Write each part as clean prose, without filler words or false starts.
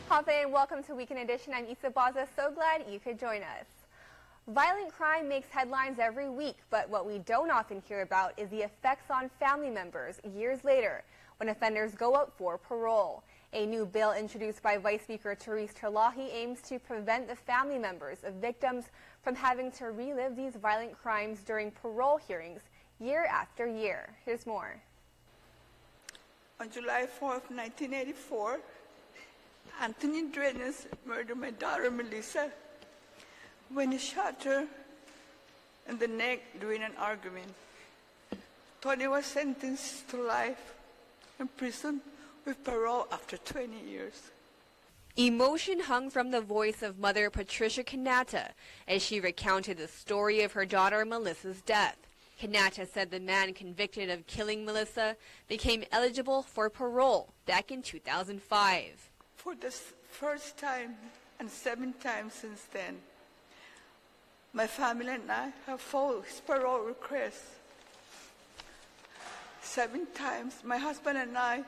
Hafe, and welcome to Weekend Edition. I'm Issa Baza. So glad you could join us. Violent crime makes headlines every week, but what we don't often hear about is the effects on family members years later when offenders go up for parole. A new bill introduced by Vice Speaker Therese Terlahi aims to prevent the family members of victims from having to relive these violent crimes during parole hearings year after year. Here's more. On July 4th, 1984, Anthony Drenes murdered my daughter Melissa when he shot her in the neck during an argument. Tony was sentenced to life in prison with parole after 20 years. Emotion hung from the voice of mother Patricia Kanata as she recounted the story of her daughter Melissa's death. Kanata said the man convicted of killing Melissa became eligible for parole back in 2005. For the first time and 7 times since then, my family and I have followed his parole request. 7 times my husband and I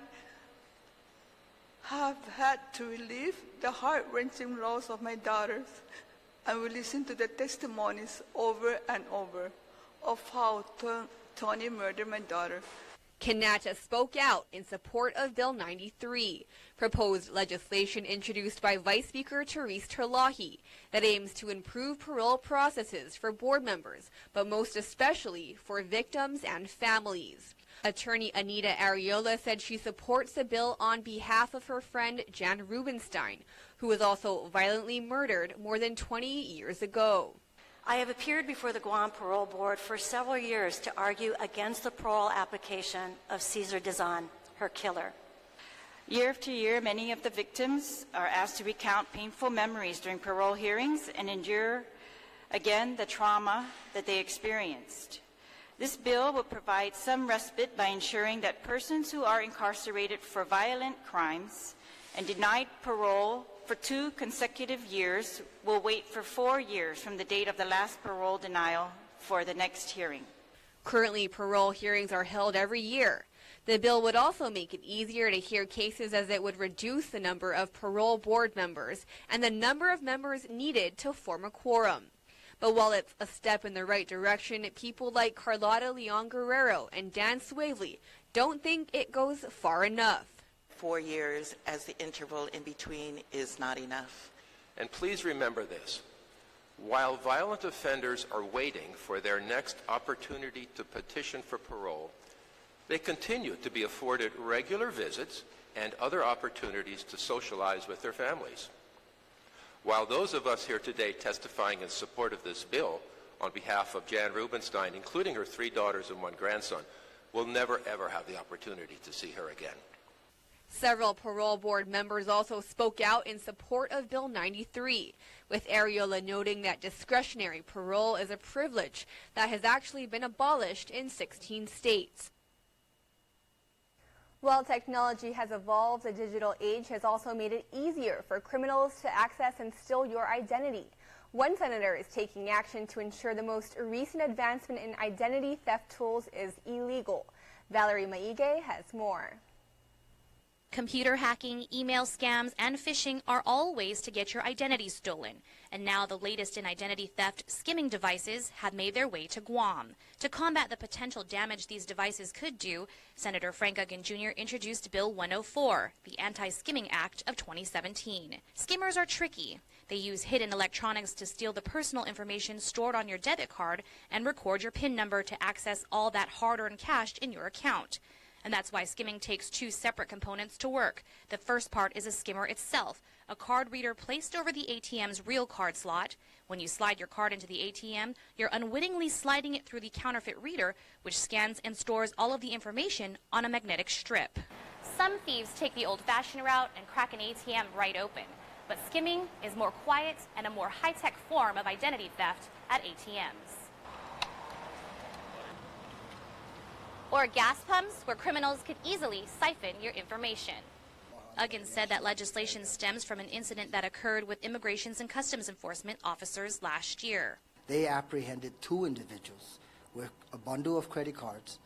have had to relive the heart-wrenching loss of my daughters, and we listen to the testimonies over and over of how Tony murdered my daughter. Kanata spoke out in support of Bill 93, proposed legislation introduced by Vice Speaker Therese Terlahi that aims to improve parole processes for board members, but most especially for victims and families. Attorney Anita Ariola said she supports the bill on behalf of her friend Jan Rubenstein, who was also violently murdered more than 20 years ago. I have appeared before the Guam Parole Board for several years to argue against the parole application of Cesar Dizon, her killer. Year after year, many of the victims are asked to recount painful memories during parole hearings and endure again the trauma that they experienced. This bill will provide some respite by ensuring that persons who are incarcerated for violent crimes and denied parole for 2 consecutive years will wait for 4 years from the date of the last parole denial for the next hearing. Currently, parole hearings are held every year. The bill would also make it easier to hear cases, as it would reduce the number of parole board members and the number of members needed to form a quorum. But while it's a step in the right direction, people like Carlotta Leon Guerrero and Dan Swavely don't think it goes far enough. 4 years as the interval in between is not enough. And please remember this. While violent offenders are waiting for their next opportunity to petition for parole, they continue to be afforded regular visits and other opportunities to socialize with their families. While those of us here today testifying in support of this bill on behalf of Jan Rubenstein, including her 3 daughters and 1 grandson, will never ever have the opportunity to see her again. Several parole board members also spoke out in support of Bill 93, with Ariola noting that discretionary parole is a privilege that has actually been abolished in 16 states. While technology has evolved, the digital age has also made it easier for criminals to access and steal your identity. One senator is taking action to ensure the most recent advancement in identity theft tools is illegal. Valerie Maige has more. Computer hacking, email scams, and phishing are all ways to get your identity stolen. And now the latest in identity theft, skimming devices have made their way to Guam. To combat the potential damage these devices could do, Senator Frank Uggan Jr. introduced Bill 104, the Anti-Skimming Act of 2017. Skimmers are tricky. They use hidden electronics to steal the personal information stored on your debit card and record your PIN number to access all that hard-earned cash in your account. And that's why skimming takes 2 separate components to work. The first part is a skimmer itself, a card reader placed over the ATM's real card slot. When you slide your card into the ATM, you're unwittingly sliding it through the counterfeit reader, which scans and stores all of the information on a magnetic strip. Some thieves take the old-fashioned route and crack an ATM right open. But skimming is more quiet and a more high-tech form of identity theft at ATMs. Or gas pumps, where criminals could easily siphon your information. Uggan said that legislation stems from an incident that occurred with Immigrations and Customs Enforcement officers last year. They apprehended 2 individuals with a bundle of credit cards,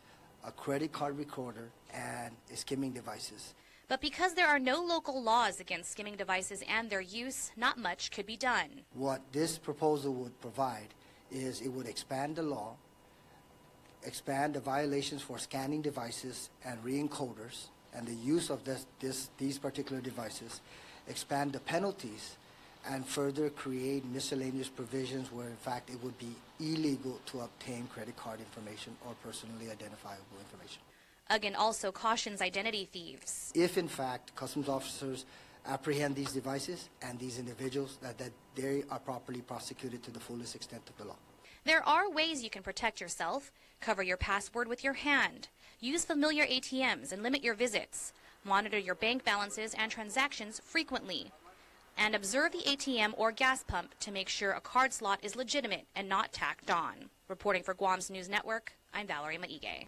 a credit card recorder, and skimming devices. But because there are no local laws against skimming devices and their use, not much could be done. What this proposal would provide is it would expand the law, expand the violations for scanning devices and re-encoders and the use of these particular devices, expand the penalties, and further create miscellaneous provisions where, in fact, it would be illegal to obtain credit card information or personally identifiable information. Uggan also cautions identity thieves. If, in fact, customs officers apprehend these devices and these individuals, that they are properly prosecuted to the fullest extent of the law. There are ways you can protect yourself. Cover your password with your hand. Use familiar ATMs and limit your visits. Monitor your bank balances and transactions frequently. And observe the ATM or gas pump to make sure a card slot is legitimate and not tacked on. Reporting for Guam's News Network, I'm Valerie Maige.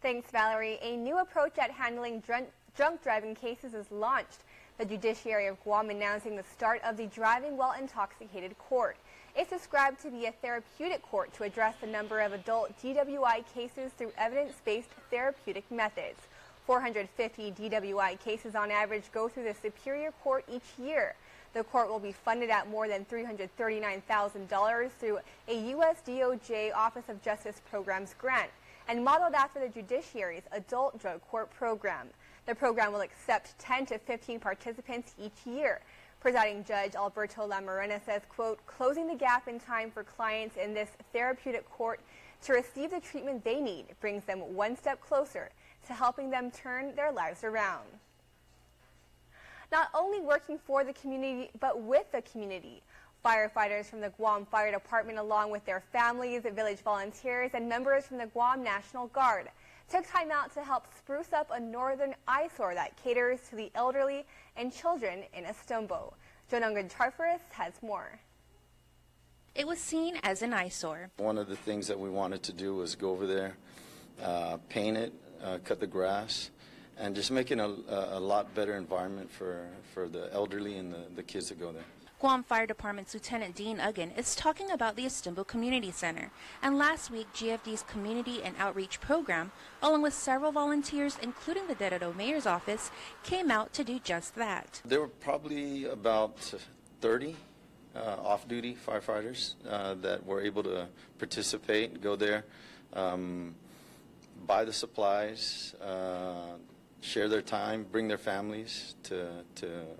Thanks, Valerie. A new approach at handling drunk driving cases is launched. The judiciary of Guam announcing the start of the Driving While Intoxicated Court. It's described to be a therapeutic court to address the number of adult DWI cases through evidence-based therapeutic methods. 450 DWI cases on average go through the Superior Court each year. The court will be funded at more than $339,000 through a U.S. DOJ Office of Justice Programs grant and modeled after the judiciary's adult drug court program. The program will accept 10 to 15 participants each year. Presiding Judge Alberto Lamarena says, quote, closing the gap in time for clients in this therapeutic court to receive the treatment they need brings them one step closer to helping them turn their lives around. Not only working for the community, but with the community. Firefighters from the Guam Fire Department, along with their families, village volunteers, and members from the Guam National Guard, took time out to help spruce up a northern eyesore that caters to the elderly and children in Estombo. Jonangan Charfaris has more. It was seen as an eyesore. One of the things that we wanted to do was go over there, paint it, cut the grass, and just make it a lot better environment for the elderly and the kids that go there. Guam Fire Department's Lieutenant Dean Uggan is talking about the Estombo Community Center. And last week, GFD's Community and Outreach Program, along with several volunteers, including the Dededo Mayor's Office, came out to do just that. There were probably about 30 off-duty firefighters that were able to participate, go there, buy the supplies, share their time, bring their families to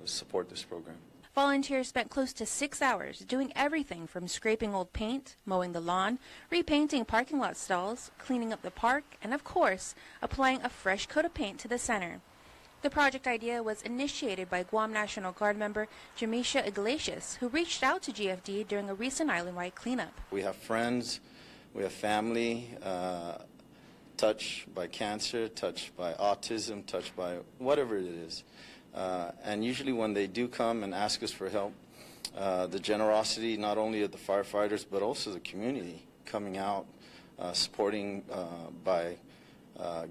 support this program. Volunteers spent close to 6 hours doing everything from scraping old paint, mowing the lawn, repainting parking lot stalls, cleaning up the park, and of course, applying a fresh coat of paint to the center. The project idea was initiated by Guam National Guard member Jamisha Iglesias, who reached out to GFD during a recent island-wide cleanup. We have friends, we have family, touched by cancer, touched by autism, touched by whatever it is. And usually when they do come and ask us for help, the generosity not only of the firefighters but also the community coming out, supporting by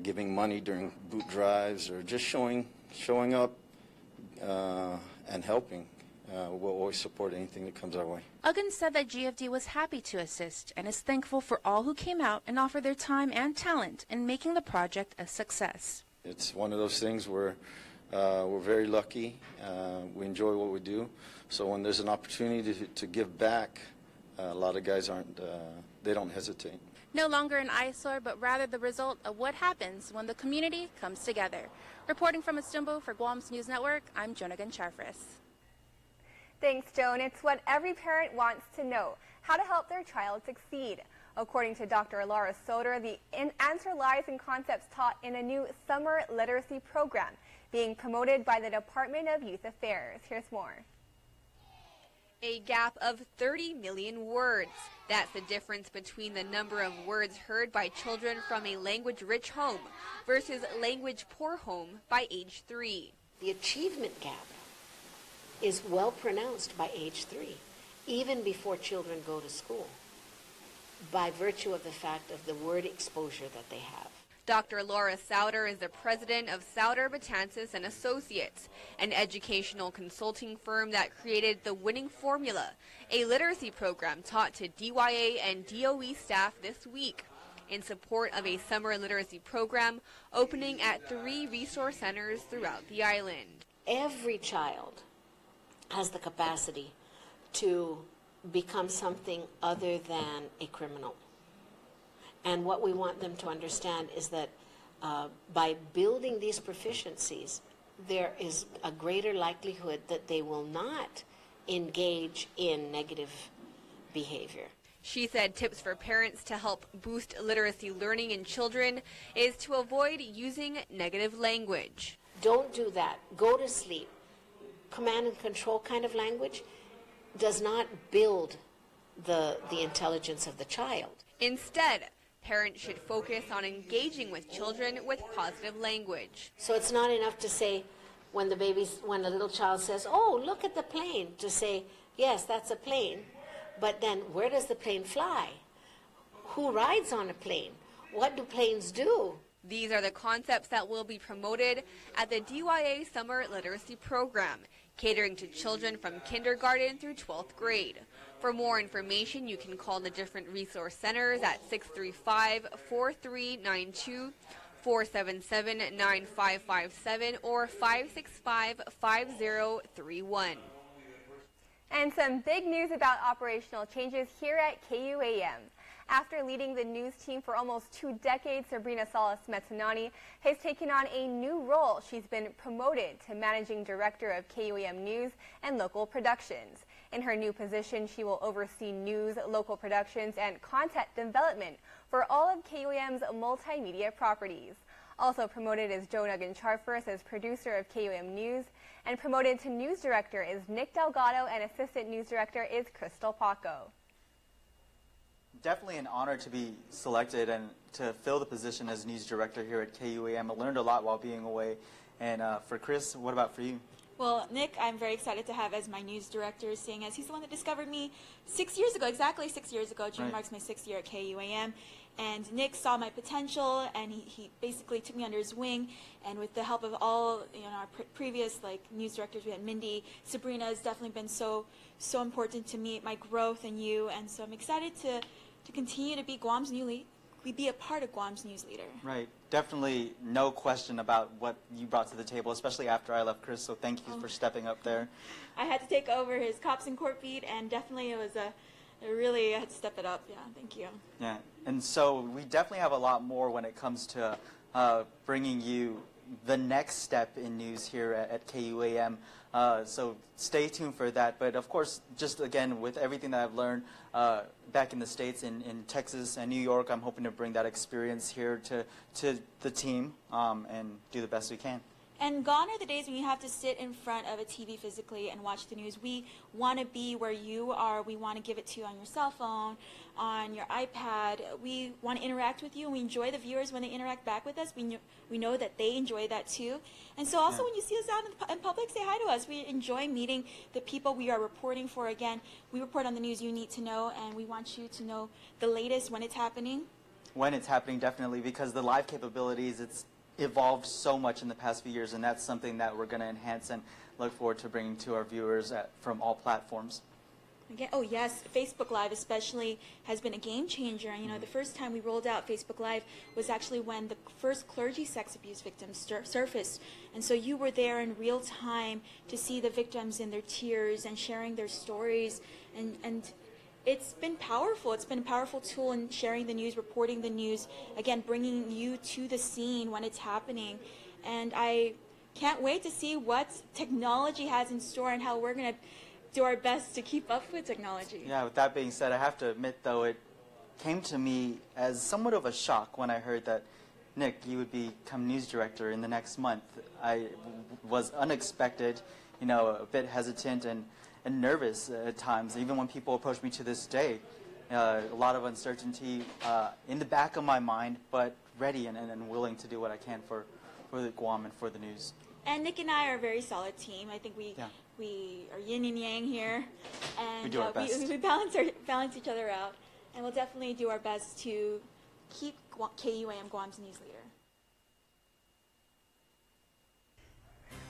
giving money during boot drives or just showing up and helping. We'll always support anything that comes our way. Uggan said that GFD was happy to assist and is thankful for all who came out and offered their time and talent in making the project a success. It's one of those things where we're very lucky. We enjoy what we do. So when there's an opportunity to give back, a lot of guys they don't hesitate. No longer an eyesore, but rather the result of what happens when the community comes together. Reporting from Estombo for Guam's News Network, I'm Jonathan Charfris. Thanks, Joan. It's what every parent wants to know, how to help their child succeed. According to Dr. Laura Soder, the answer lies in concepts taught in a new summer literacy program being promoted by the Department of Youth Affairs. Here's more. A gap of 30 million words. That's the difference between the number of words heard by children from a language-rich home versus language-poor home by age 3. The achievement gap is well pronounced by age 3, even before children go to school, by virtue of the fact of the word exposure that they have. Dr. Laura Souter is the president of Souter, Betances and Associates, an educational consulting firm that created the Winning Formula, a literacy program taught to DYA and DOE staff this week. in support of a summer literacy program opening at 3 resource centers throughout the island. Every child has the capacity to become something other than a criminal. And what we want them to understand is that by building these proficiencies, there is a greater likelihood that they will not engage in negative behavior. She said tips for parents to help boost literacy learning in children is to avoid using negative language. Don't do that. Go to sleep. Command and control kind of language does not build the intelligence of the child. Instead, parents should focus on engaging with children with positive language. So it's not enough to say when the little child says, "Oh, look at the plane," to say, "Yes, that's a plane." But then where does the plane fly? Who rides on a plane? What do planes do? These are the concepts that will be promoted at the DYA Summer Literacy Program, catering to children from kindergarten through 12th grade. For more information, you can call the different resource centers at 635-4392, 477-9557, or 565-5031. And some big news about operational changes here at KUAM. After leading the news team for almost 2 decades, Sabrina Salas-Mezzanani has taken on a new role. She's been promoted to Managing Director of KUAM News and Local Productions. In her new position, she will oversee news, local productions, and content development for all of KUAM's multimedia properties. Also promoted is Joe Nugent-Charfers as producer of KUAM News, and promoted to news director is Nick Delgado, and assistant news director is Crystal Paco. Definitely an honor to be selected and to fill the position as news director here at KUAM. I learned a lot while being away. And for Chris, what about for you? Well, Nick, I'm very excited to have as my news director, seeing as he's the one that discovered me 6 years ago, exactly 6 years ago. June marks my 6th year at KUAM. And Nick saw my potential, and he basically took me under his wing. And with the help of all our previous news directors, we had Mindy, Sabrina has definitely been so important to me, my growth and you. And so I'm excited to continue to be Guam's be a part of Guam's news leader. Right. Definitely no question about what you brought to the table, especially after I left Chris, so thank you for stepping up there. I had to take over his Cops and Court beat, and definitely it was I had to step it up. Yeah, thank you. Yeah, and so we definitely have a lot more when it comes to bringing you the next step in news here at KUAM. So stay tuned for that. But of course, just again, with everything that I've learned back in the States, in Texas and New York, I'm hoping to bring that experience here to the team and do the best we can. And gone are the days when you have to sit in front of a TV physically and watch the news. We want to be where you are. We want to give it to you on your cell phone, on your iPad. We want to interact with you, and we enjoy the viewers when they interact back with us. We know that they enjoy that too. And so also when you see us out in public, say hi to us. We enjoy meeting the people we are reporting for. Again, we report on the news you need to know, and we want you to know the latest when it's happening. When it's happening, definitely, because the live capabilities, it's evolved so much in the past few years, and that's something that we're going to enhance and look forward to bringing to our viewers from all platforms. Again, oh yes, Facebook Live especially has been a game changer. And the first time we rolled out Facebook Live was actually when the first clergy sex abuse victims surfaced, and so you were there in real time to see the victims in their tears and sharing their stories, and it's been powerful. It's been a powerful tool in sharing the news, reporting the news, again, bringing you to the scene when it's happening. And I can't wait to see what technology has in store and how we're going to do our best to keep up with technology. Yeah, with that being said, I have to admit, though, it came to me as somewhat of a shock when I heard that, Nick, you would become news director in the next month. I was unexpected, a bit hesitant and nervous at times, even when people approach me to this day. A lot of uncertainty in the back of my mind, but ready and willing to do what I can for the Guam and for the news. And Nick and I are a very solid team. I think we are yin and yang here, and we do our best. We balance each other out, and we'll definitely do our best to keep KUAM Guam's news leader.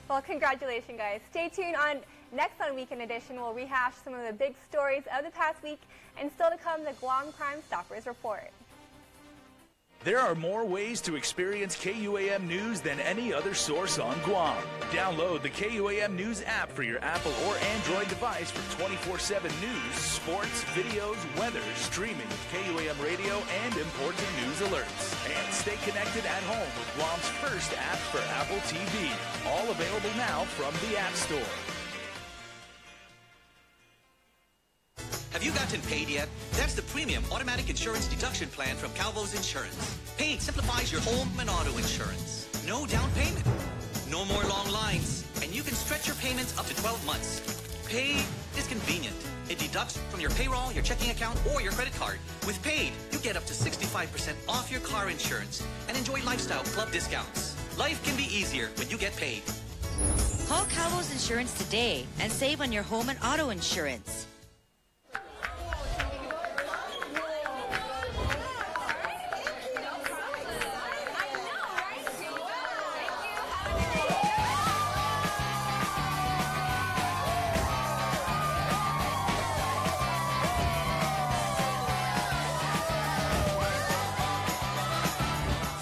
Well, congratulations, guys. Stay tuned on next on Weekend Edition. We'll rehash some of the big stories of the past week, and still to come, the Guam Crime Stoppers Report. There are more ways to experience KUAM News than any other source on Guam. Download the KUAM News app for your Apple or Android device for 24/7 news, sports, videos, weather, streaming, KUAM radio, and important news alerts. And stay connected at home with Guam's first app for Apple TV. All available now from the App Store. Have you gotten paid yet? That's the premium automatic insurance deduction plan from Calvo Insurance. Paid simplifies your home and auto insurance. No down payment. No more long lines. And you can stretch your payments up to 12 months. Paid is convenient. It deducts from your payroll, your checking account, or your credit card. With Paid, you get up to 65% off your car insurance and enjoy lifestyle club discounts. Life can be easier when you get paid. Call Calvo's Insurance today and save on your home and auto insurance.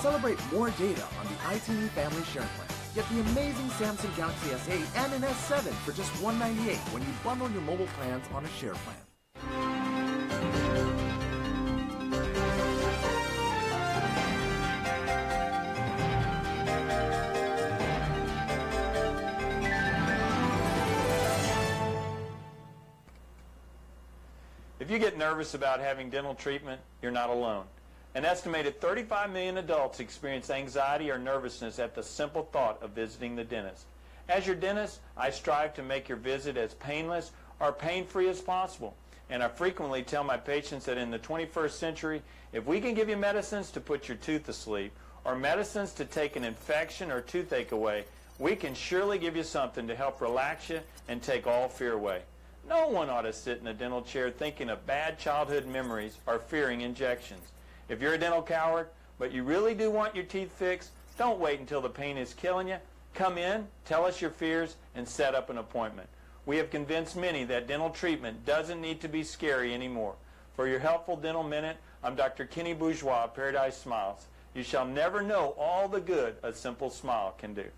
Celebrate more data on the ICU Family Share Plan. Get the amazing Samson Galaxy S8 and an S7 for just $198 when you bundle your mobile plans on a share plan. If you get nervous about having dental treatment, you're not alone. An estimated 35 million adults experience anxiety or nervousness at the simple thought of visiting the dentist. As your dentist, I strive to make your visit as painless or pain-free as possible. And I frequently tell my patients that in the 21st century, if we can give you medicines to put your tooth to sleep or medicines to take an infection or toothache away, we can surely give you something to help relax you and take all fear away. No one ought to sit in a dental chair thinking of bad childhood memories or fearing injections. If you're a dental coward, but you really do want your teeth fixed, don't wait until the pain is killing you. Come in, tell us your fears, and set up an appointment. We have convinced many that dental treatment doesn't need to be scary anymore. For your helpful dental minute, I'm Dr. Kenny Bourgeois of Paradise Smiles. You shall never know all the good a simple smile can do.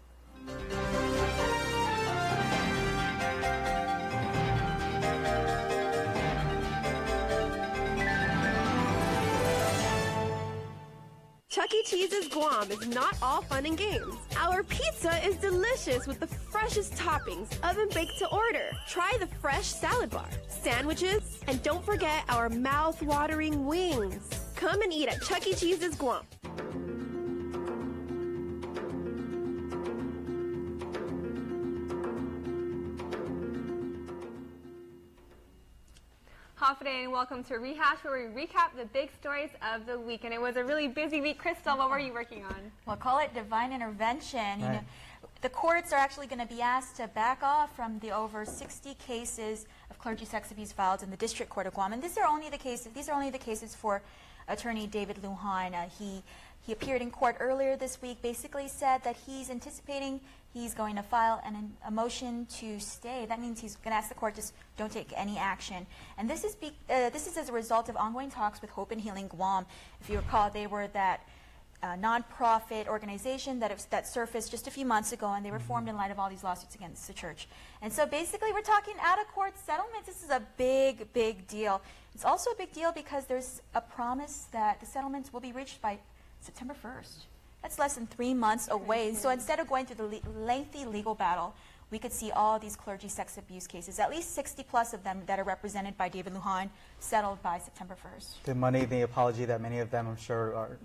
Chuck E. Cheese's Guam is not all fun and games. Our pizza is delicious with the freshest toppings, oven-baked to order. Try the fresh salad bar, sandwiches, and don't forget our mouth-watering wings. Come and eat at Chuck E. Cheese's Guam. Hafide, and welcome to Rehash, where we recap the big stories of the week. And it was a really busy week. Crystal, what were you working on? Well, call it divine intervention. Right. You know, the courts are actually going to be asked to back off from the over 60 cases of clergy sex abuse filed in the District Court of Guam. And these are only the cases for Attorney David Lujan. He appeared in court earlier this week, basically said that he's anticipating he's going to file a motion to stay. That means he's going to ask the court just don't take any action. And this is as a result of ongoing talks with Hope and Healing Guam. If you recall, they were that nonprofit organization that surfaced just a few months ago, and they were formed in light of all these lawsuits against the church. And so basically we're talking out-of-court settlements. This is a big, big deal. It's also a big deal because there's a promise that the settlements will be reached by September 1st. That's less than 3 months away. So instead of going through the lengthy legal battle, we could see all these clergy sex abuse cases, at least 60 plus of them that are represented by David Lujan, settled by September 1st. The money, the apology that many of them, I'm sure,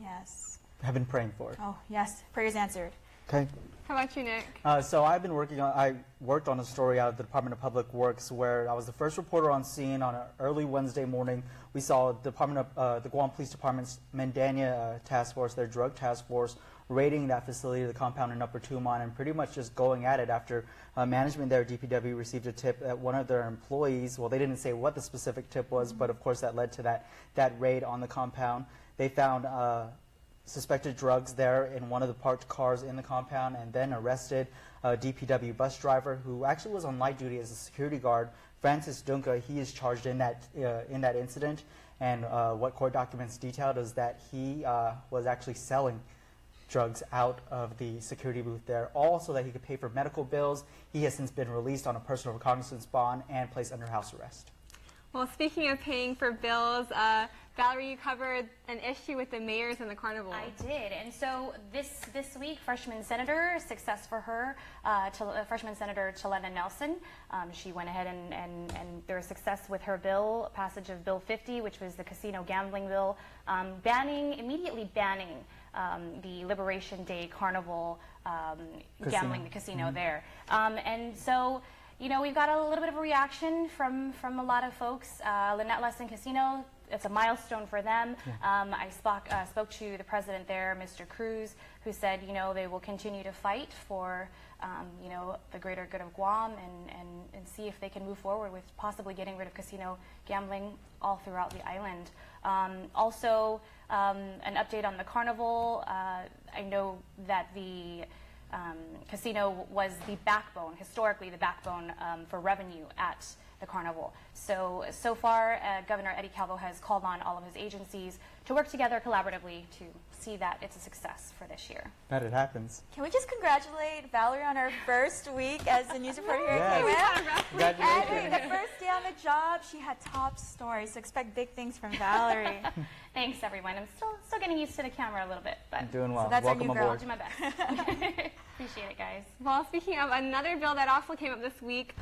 have been praying for. Oh, yes. Prayers answered. Okay. How about you, Nick? So I worked on a story out of the Department of Public Works where I was the first reporter on scene on an early Wednesday morning. We saw the Guam Police Department's Mandania task force, their drug task force, raiding that facility, the compound in Upper Tumon, and pretty much just going at it after management there at DPW received a tip that one of their employees, well, they didn't say what the specific tip was, but of course that led to that raid on the compound. They found suspected drugs there in one of the parked cars in the compound, and then arrested a DPW bus driver who actually was on light duty as a security guard, Francis Dunca. He is charged in that incident, And what court documents detailed is that he was actually selling drugs out of the security booth there, all so that he could pay for medical bills. He has since been released on a personal recognizance bond and placed under house arrest. Well, speaking of paying for bills, Valerie, you covered an issue with the mayors and the carnival. I did, and so this week, freshman senator, success for her, freshman senator Chelena Nelson, she went ahead and there was success with her bill, passage of Bill 50, which was the casino gambling bill, immediately banning the Liberation Day Carnival gambling, the casino there. And so, you know, we've got a little bit of a reaction from a lot of folks. Lynette Lesson Casino, it's a milestone for them. I spoke to the president there, Mr. Cruz, who said, you know, they will continue to fight for, you know, the greater good of Guam and see if they can move forward with possibly getting rid of casino gambling all throughout the island. Also, an update on the carnival. I know that the casino was the backbone, historically the backbone for revenue at the carnival. So far, Governor Eddie Calvo has called on all of his agencies to work together collaboratively to see that it's a success for this year. That it happens. Can we just congratulate Valerie on her first week as the news reporter here at KUAM? Congratulations. The first day on the job, she had top stories, so expect big things from Valerie. Thanks, everyone. I'm still getting used to the camera a little bit, but I'm doing well. So that's Welcome our new girl. I'll aboard. do my best. Appreciate it, guys. Well, speaking of another bill that also came up this week,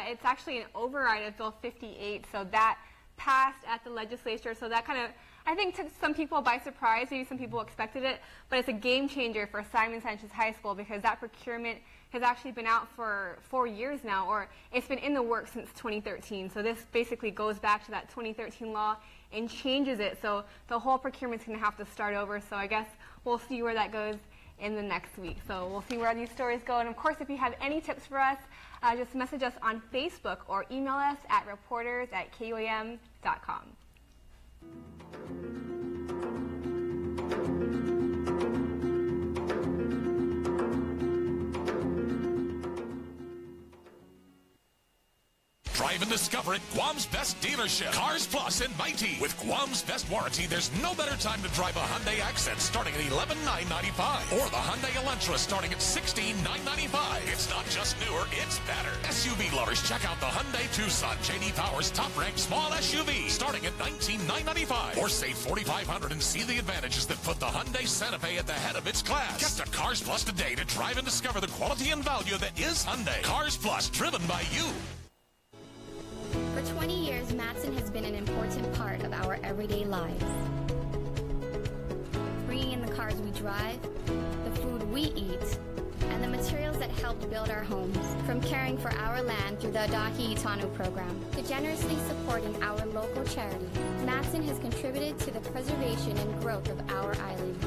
it's actually an override of Bill 58, so that passed at the legislature, so that kind of, I think, took some people by surprise. Maybe some people expected it, but it's a game changer for Simon Sanchez High School because that procurement has actually been out for 4 years now, or it's been in the works since 2013. So this basically goes back to that 2013 law and changes it. So the whole procurement's going to have to start over. So I guess we'll see where that goes in the next week. So we'll see where these stories go. And of course, if you have any tips for us, just message us on Facebook or email us at reporters@KUAM.com. Drive and discover at Guam's best dealership, Cars Plus in Mighty. With Guam's best warranty, there's no better time to drive a Hyundai Accent starting at $11,995, or the Hyundai Elantra starting at $16,995. It's not just newer, it's better. SUV lovers, check out the Hyundai Tucson, J.D. Power's top-ranked small SUV, starting at $19,995, or save $4,500 and see the advantages that put the Hyundai Santa Fe at the head of its class. Get to Cars Plus today to drive and discover the quality and value that is Hyundai. Cars Plus, driven by you. For 20 years, Matson has been an important part of our everyday lives. Bringing in the cars we drive, the food we eat, and the materials that helped build our homes. From caring for our land through the Adaki Itano program to generously supporting our local charities, Matson has contributed to the preservation and growth of our island.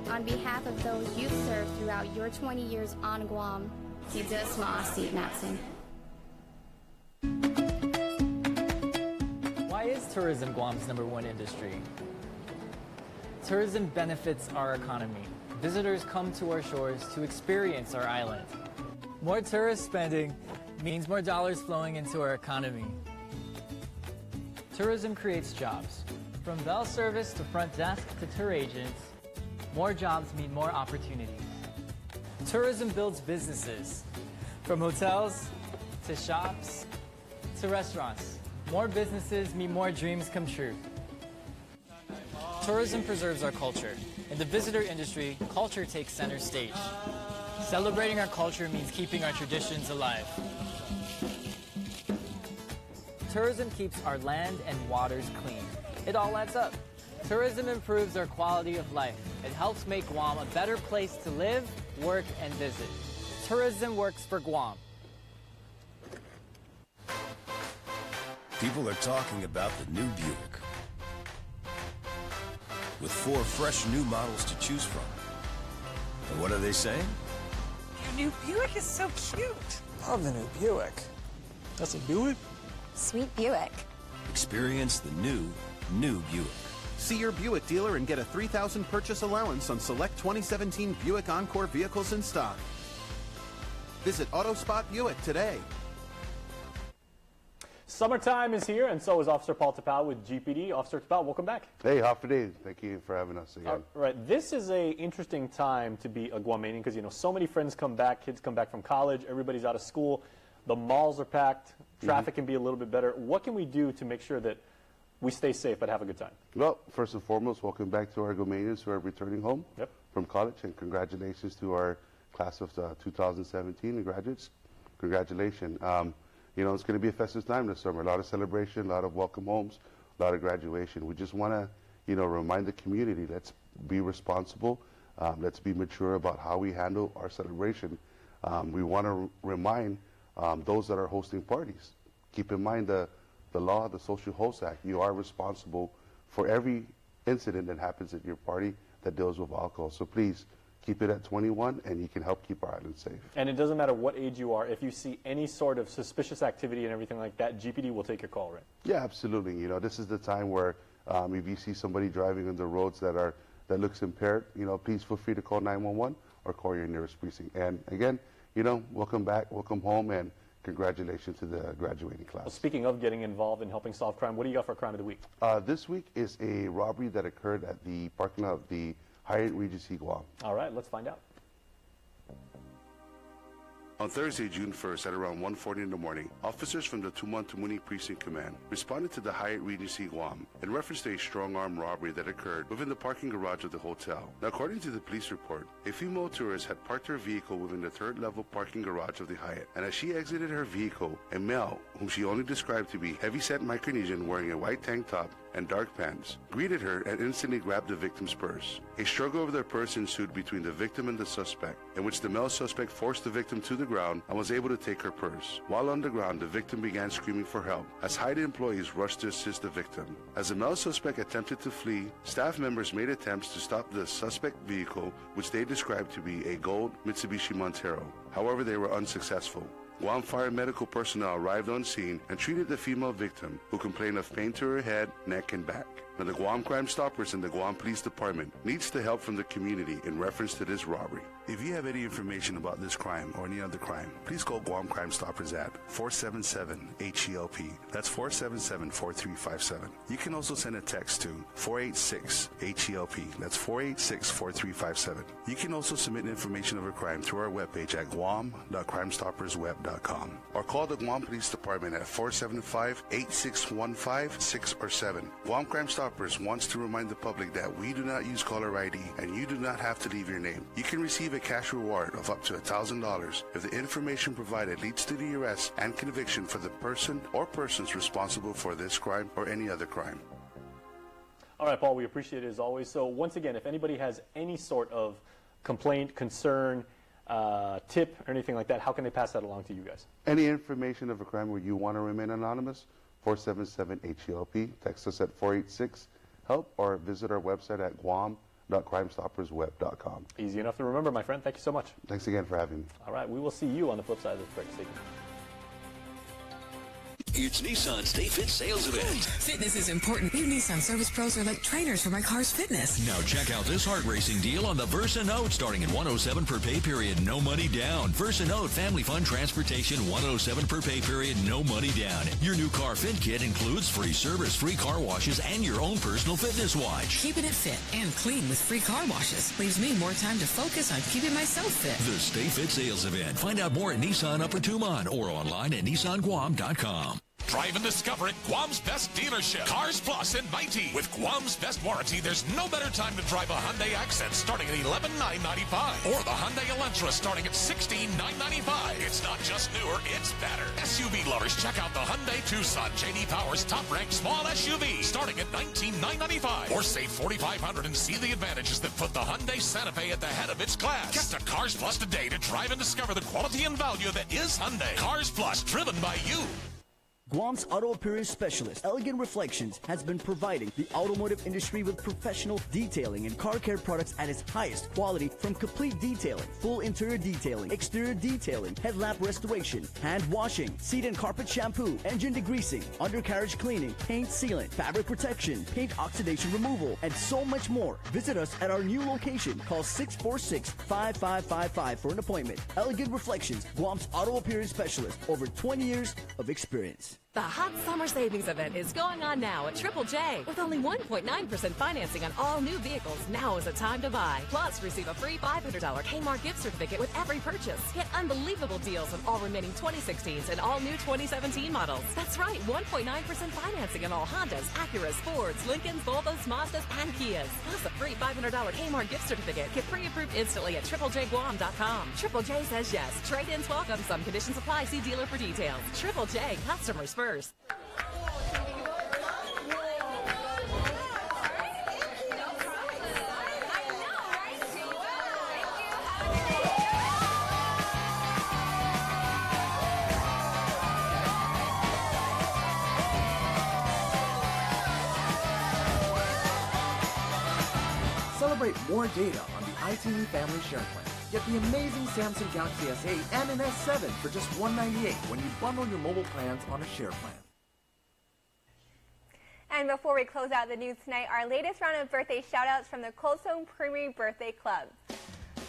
On behalf of those you've served throughout your 20 years on Guam, Tida Smaasi Matson. Why is tourism Guam's #1 industry? Tourism benefits our economy. Visitors come to our shores to experience our island. More tourist spending means more dollars flowing into our economy. Tourism creates jobs. From bell service to front desk to tour agents, more jobs mean more opportunities. Tourism builds businesses. From hotels to shops to restaurants. More businesses mean more dreams come true. Tourism preserves our culture. In the visitor industry, culture takes center stage. Celebrating our culture means keeping our traditions alive. Tourism keeps our land and waters clean. It all adds up. Tourism improves our quality of life. It helps make Guam a better place to live, work, and visit. Tourism works for Guam. People are talking about the new Buick. With 4 fresh new models to choose from. And what are they saying? Your new Buick is so cute. Love the new Buick. That's a Buick? Sweet Buick. Experience the new Buick. See your Buick dealer and get a $3,000 purchase allowance on select 2017 Buick Encore vehicles in stock. Visit AutoSpot Buick today. Summertime is here, and so is Officer Paul Tapau with GPD. Officer Tapau, welcome back. Hey, how's your day? Thank you for having us again. Right, this is a interesting time to be a Guamanian because, you know, so many friends come back, kids come back from college, everybody's out of school, the malls are packed, traffic can be a little bit better. What can we do to make sure that we stay safe but have a good time? Well, first and foremost, welcome back to our Guamanians who are returning home from college, and congratulations to our class of 2017 graduates. Congratulations. You know, it's going to be a festive time this summer. A lot of celebration, a lot of welcome homes, a lot of graduation. We just want to, you know, remind the community, let's be responsible. Let's be mature about how we handle our celebration. We want to remind those that are hosting parties. Keep in mind the law, the Social Host Act. You are responsible for every incident that happens at your party that deals with alcohol. So please, keep it at 21, and you can help keep our island safe. And it doesn't matter what age you are. If you see any sort of suspicious activity and everything like that, GPD will take your call, right? Yeah, absolutely. You know, this is the time where if you see somebody driving on the roads that looks impaired, you know, please feel free to call 911 or call your nearest precinct. And again, you know, welcome back, welcome home, and congratulations to the graduating class. Well, speaking of getting involved in helping solve crime, what do you got for Crime of the Week? This week is a robbery that occurred at the parking lot of the Hyatt Regency Guam. All right, let's find out. On Thursday, June 1st, at around 1:40 in the morning, officers from the Tumantumuni Precinct Command responded to the Hyatt Regency Guam in reference to a strong-arm robbery that occurred within the parking garage of the hotel. Now, according to the police report, a female tourist had parked her vehicle within the third-level parking garage of the Hyatt, and as she exited her vehicle, a male, whom she only described to be heavy-set Micronesian wearing a white tank top and dark pants, greeted her and instantly grabbed the victim's purse. A struggle over their purse ensued between the victim and the suspect, in which the male suspect forced the victim to the ground and was able to take her purse. While on the ground, the victim began screaming for help as Hyatt employees rushed to assist the victim. As the male suspect attempted to flee, staff members made attempts to stop the suspect vehicle, which they described to be a gold Mitsubishi Montero. However, they were unsuccessful. Guam Fire medical personnel arrived on scene and treated the female victim, who complained of pain to her head, neck, and back. Now, the Guam Crime Stoppers and the Guam Police Department needs the help from the community in reference to this robbery. If you have any information about this crime or any other crime, please call Guam Crime Stoppers at 477-HELP. That's 477-4357. You can also send a text to 486-HELP. That's 486-4357. You can also submit information of a crime through our webpage at guam.crimestoppersweb.com or call the Guam Police Department at 475-8615, 6 or 7. Guam Crime Stoppers wants to remind the public that we do not use caller ID and you do not have to leave your name. You can receive a cash reward of up to $1,000 if the information provided leads to the arrest and conviction for the person or persons responsible for this crime or any other crime. All right, Paul, we appreciate it as always. So once again, if anybody has any sort of complaint, concern, tip, or anything like that, how can they pass that along to you guys? Any information of a crime where you want to remain anonymous, 477-HELP. Text us at 486-HELP or visit our website at guam.crimestoppersweb.com. Easy enough to remember, my friend. Thank you so much. Thanks again for having me. All right, we will see you on the flip side of this break. Stay tuned. It's Nissan's Stay Fit sales event. Fitness is important. New Nissan service pros are like trainers for my car's fitness. Now check out this heart racing deal on the Versa Note, starting at $107 per pay period, no money down. Versa Note Family Fun Transportation, $107 per pay period, no money down. Your new car fit kit includes free service, free car washes, and your own personal fitness watch. Keeping it fit and clean with free car washes leaves me more time to focus on keeping myself fit. The Stay Fit sales event. Find out more at Nissan Upper Tumon or online at NissanGuam.com. Drive and discover it, Guam's best dealership, Cars Plus in Mighty. With Guam's best warranty, there's no better time to drive a Hyundai Accent starting at $11,995 or the Hyundai Elantra starting at $16,995. It's not just newer, it's better. SUV lovers, check out the Hyundai Tucson, J.D. Power's top-ranked small SUV starting at $19,995 or save $4,500 and see the advantages that put the Hyundai Santa Fe at the head of its class. Get to Cars Plus today to drive and discover the quality and value that is Hyundai. Cars Plus, driven by you. Guam's auto appearance specialist, Elegant Reflections, has been providing the automotive industry with professional detailing and car care products at its highest quality, from complete detailing, full interior detailing, exterior detailing, headlamp restoration, hand washing, seat and carpet shampoo, engine degreasing, undercarriage cleaning, paint sealant, fabric protection, paint oxidation removal, and so much more. Visit us at our new location. Call 646-5555 for an appointment. Elegant Reflections, Guam's auto appearance specialist, over 20 years of experience. The hot summer savings event is going on now at Triple J. With only 1.9% financing on all new vehicles, now is the time to buy. Plus, receive a free $500 Kmart gift certificate with every purchase. Get unbelievable deals on all remaining 2016s and all new 2017 models. That's right, 1.9% financing on all Hondas, Acuras, Fords, Lincolns, Volvos, Mazdas, and Kias. Plus a free $500 Kmart gift certificate. Get pre-approved instantly at TripleJGuam.com. Triple J says yes. Trade-ins welcome. Some conditions apply. See dealer for details. Triple J, customers first. Celebrate more data on the ICU Family Share Plan. Get the amazing Samson Galaxy S8 and an S7 for just $198 when you bundle your mobile plans on a share plan. And before we close out the news tonight, our latest round of birthday shout-outs from the Coldstone Creamery Birthday Club.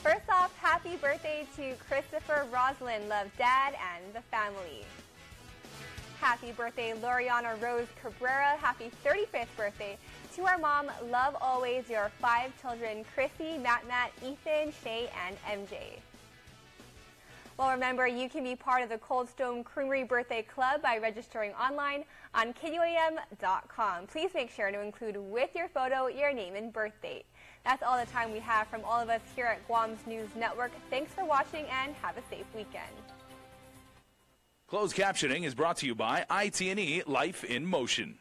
First off, happy birthday to Christopher Roslin, love Dad and the family. Happy birthday, Loriana Rose Cabrera. Happy 35th birthday to our mom. Love always your 5 children, Chrissy, Matt, Ethan, Shay, and MJ. Well, remember, you can be part of the Coldstone Creamery Birthday Club by registering online on KUAM.com. Please make sure to include with your photo your name and birth date. That's all the time we have from all of us here at Guam's News Network. Thanks for watching and have a safe weekend. Closed captioning is brought to you by IT&E Life in Motion.